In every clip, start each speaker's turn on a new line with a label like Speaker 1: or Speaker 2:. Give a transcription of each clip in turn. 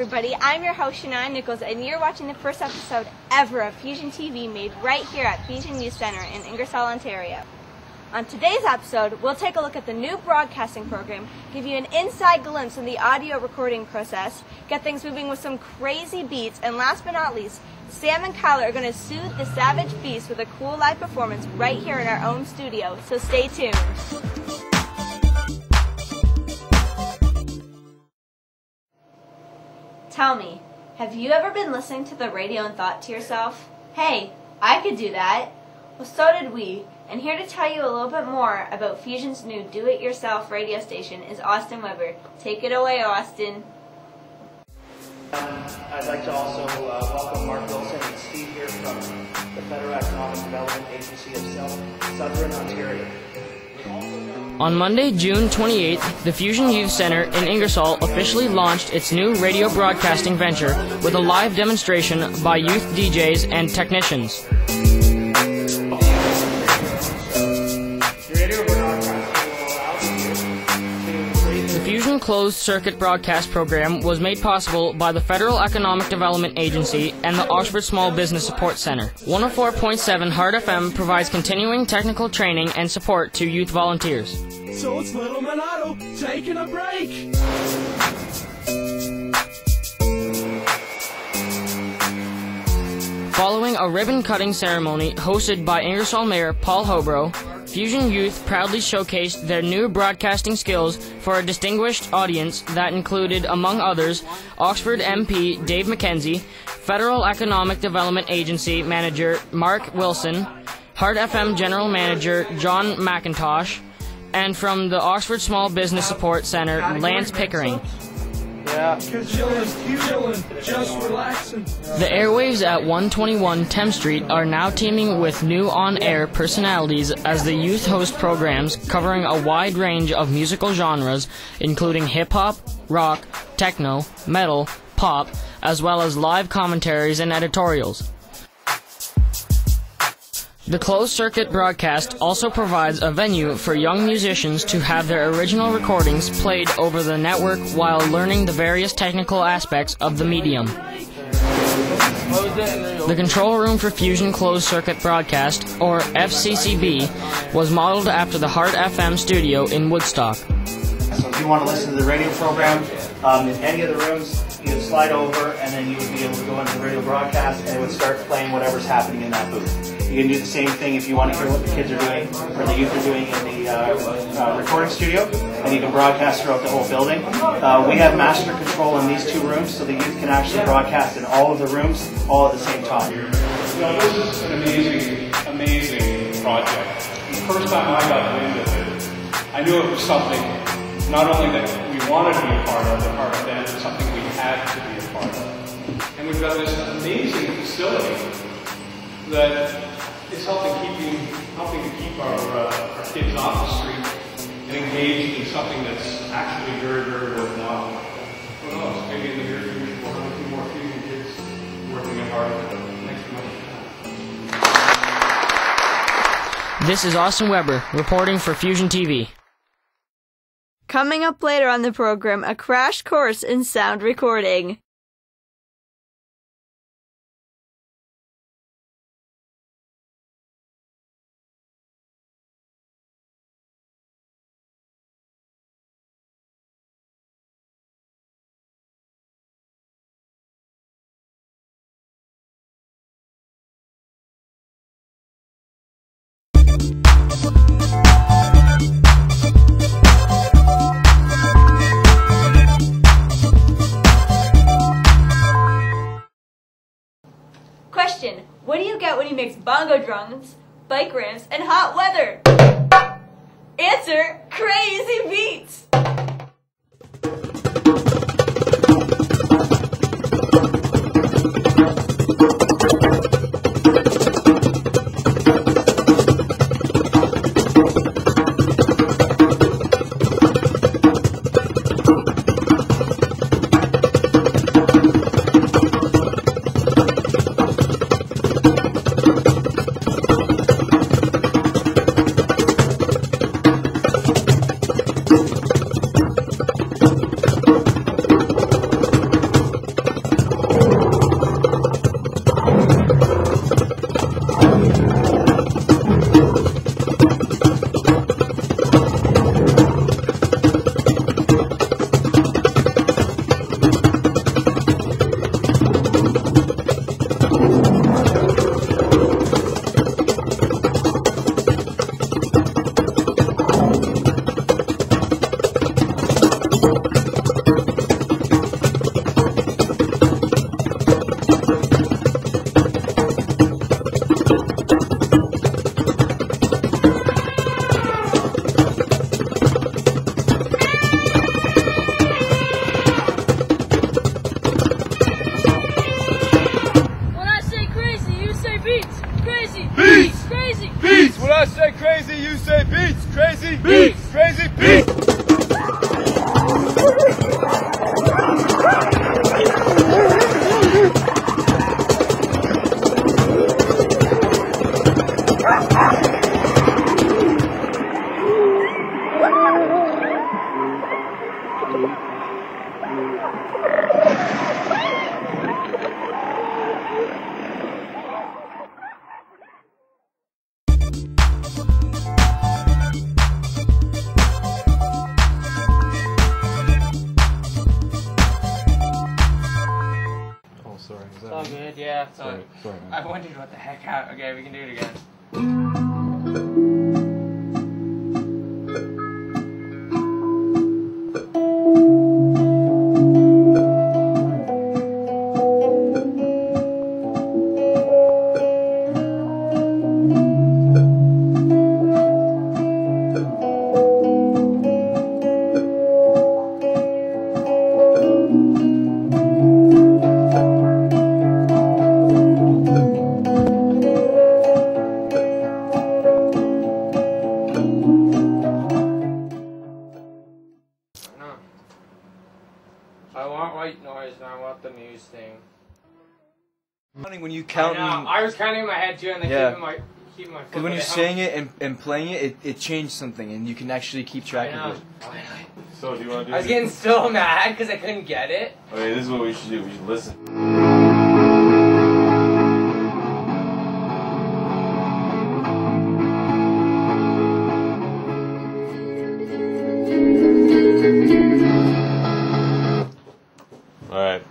Speaker 1: everybody, I'm your host Shania Nichols, and you're watching the first episode ever of Fusion TV, made right here at Fusion Youth Centre in Ingersoll, Ontario. On today's episode, we'll take a look at the new broadcasting program, give you an inside glimpse in the audio recording process, get things moving with some crazy beats, and last but not least, Sam and Kyle are going to soothe the savage beast with a cool live performance right here in our own studio, so stay tuned. Tell me, have you ever been listening to the radio and thought to yourself, hey, I could do that? Well, so did we, and here to tell you a little bit more about Fusion's new do-it-yourself radio station is Austin Weber. Take it away, Austin.
Speaker 2: I'd like to also welcome Mark Wilson and Steve here from the Federal Economic Development Agency of Southern Ontario.
Speaker 3: On Monday, June 28th, the Fusion Youth Centre in Ingersoll officially launched its new radio broadcasting venture with a live demonstration by youth DJs and technicians. The Fusion Closed Circuit Broadcast Program was made possible by the Federal Economic Development Agency and the Oxford Small Business Support Centre. 104.7 Heart FM provides continuing technical training and support to youth volunteers.
Speaker 4: So it's Little Monotto taking a break.
Speaker 3: Following a ribbon-cutting ceremony hosted by Ingersoll Mayor Paul Hobro, Fusion Youth proudly showcased their new broadcasting skills for a distinguished audience that included, among others, Oxford MP Dave McKenzie, Federal Economic Development Agency Manager Mark Wilson, Heart FM General Manager John McIntosh, and from the Oxford Small Business Support Centre, Lance Pickering.
Speaker 4: Chillin', just relaxing.
Speaker 3: The airwaves at 121 Thames Street are now teeming with new on-air personalities as the youth host programs covering a wide range of musical genres, including hip-hop, rock, techno, metal, pop, as well as live commentaries and editorials. The closed-circuit broadcast also provides a venue for young musicians to have their original recordings played over the network while learning the various technical aspects of the medium. The control room for Fusion Closed-Circuit Broadcast, or FCCB, was modeled after the Heart FM studio in Woodstock.
Speaker 2: So if you want to listen to the radio program in any of the rooms, you would slide over and then you would be able to go into the radio broadcast and it would start playing whatever's happening in that booth. You can do the same thing if you want to hear what the kids are doing or the youth are doing in the recording studio, and you can broadcast throughout the whole building. We have master control in these two rooms, so the youth can actually broadcast in all of the rooms all at the same time.
Speaker 5: You know, this is an amazing project. The first time I got wind of it, I knew it was something not only that we wanted to be a part of, but something we had to be a part of. And we've got this amazing facility that is helping to keep our kids off the street and engaged in something that's actually very, very worthwhile. Who knows? Maybe in the near future we'll have a few more Fusion kids working at Heart. Thanks so much.
Speaker 3: This is Austin Weber, reporting for Fusion TV.
Speaker 1: Coming up later on the program, a crash course in sound recording. Question: what do you get when you mix bongo drums, bike ramps, and hot weather? Answer: crazy beats!
Speaker 6: sorry. Is that
Speaker 3: It's all
Speaker 6: right?
Speaker 3: good, yeah.
Speaker 6: Sorry, man.
Speaker 3: I wondered what the heck happened. Okay, we can do it again. I want white noise and I want the news thing.
Speaker 7: When you count,
Speaker 3: I was counting in my head too, and then
Speaker 7: Yeah.
Speaker 3: keeping my foot.
Speaker 7: because when you're saying it and playing it changed something, and you can actually keep track of it.
Speaker 6: So, do you want to do
Speaker 3: I was getting so mad because I couldn't get it.
Speaker 6: Okay, this is what we should do. We should listen. All right.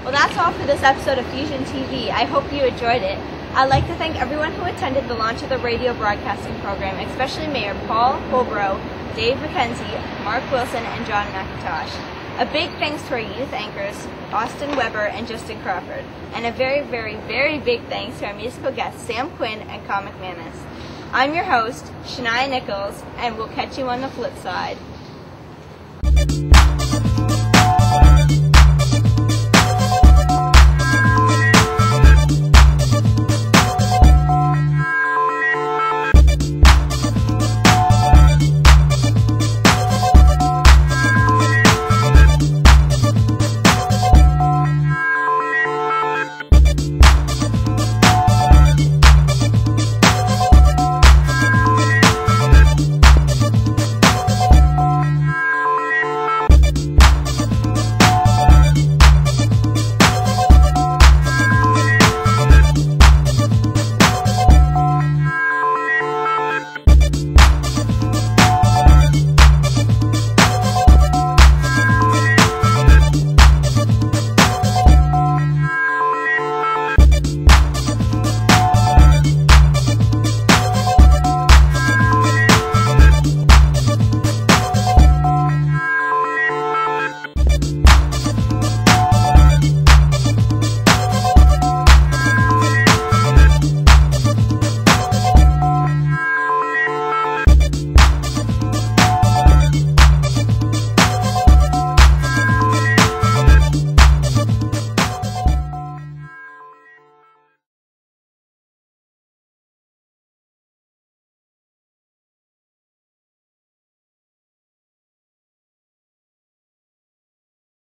Speaker 1: Well, that's all for this episode of Fusion TV. I hope you enjoyed it. I'd like to thank everyone who attended the launch of the radio broadcasting program, especially Mayor Paul Holbrook, Dave McKenzie, Mark Wilson, and John McIntosh. A big thanks to our youth anchors, Austin Weber and Justin Crawford. And a very, very, very big thanks to our musical guests, Sam Quinn and Comic Manus. I'm your host, Shania Nichols, and we'll catch you on the flip side.